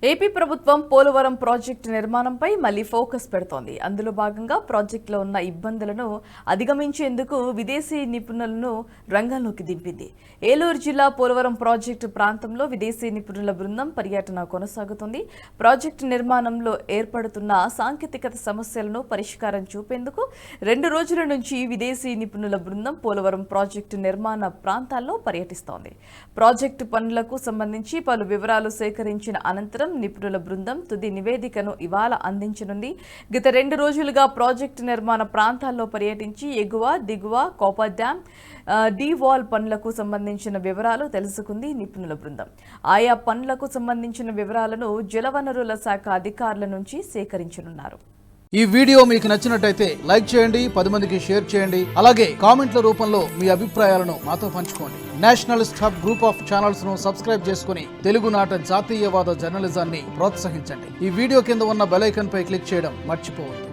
AP ప్రభుత్వం Polavaram project నిర్మాణంపై మళ్లీ ఫోకస్ పెడుతోంది. అందులో భాగంగా ప్రాజెక్టులో ఉన్న ఇబ్బందులను అధిగమించేందుకు విదేశీ నిపుణులను రంగంలోకి దింపింది. ఏలూరు జిల్లా పోలవరం ప్రాజెక్టు ప్రాంతంలో విదేశీ నిపుణుల బృందం పర్యటన కొనసాగుతుంది. ప్రాజెక్టు నిర్మాణంలో ఏర్పడుతున్న సాంకేతికత సమస్యలను పరిష్కారం చూపేందుకు 2 రోజుల నుంచి విదేశీ నిపుణుల బృందం పోలవరం ప్రాజెక్టు నిర్మాణ ప్రాంతాల్లో పర్యటిస్తోంది. ప్రాజెక్టు పనులకు సంబంధించి పలు వివరాలు సేకరించిన అనంతరం నిపుణుల బృందం తుది నివేదికను ఇవాళ అందించనుంది. గత 2 రోజులుగా ప్రాజెక్టు నిర్మాణ ప్రాంతాల్లో పర్యటించి ఎగువ, దిగువ, కాపర్ డ్యాం, డీ వాల్ పనులకు సంబంధించిన వివరాలు తెలుసుకుంది నిపుణుల బృందం. ఆయా పనులకు సంబంధించిన వివరాలను జలవనరుల శాఖ అధికారుల నుంచి సేకరించనున్నారు. ఈ వీడియో మీకు నచ్చినట్టయితే లైక్ చేయండి, 10 మందికి షేర్ చేయండి. అలాగే కామెంట్ల రూపంలో మీ అభిప్రాయాలను మాతో పంచుకోండి. Nationalist hub group of channels ను సబ్స్క్రైబ్ చేసుకుని తెలుగునాట జాతీయవాద జర్నలిజాన్ని ప్రోత్సహించండి. ఈ వీడియో కింద ఉన్న బెల్ ఐకాన్ పై క్లిక్ చేయడం మర్చిపోవద్దు.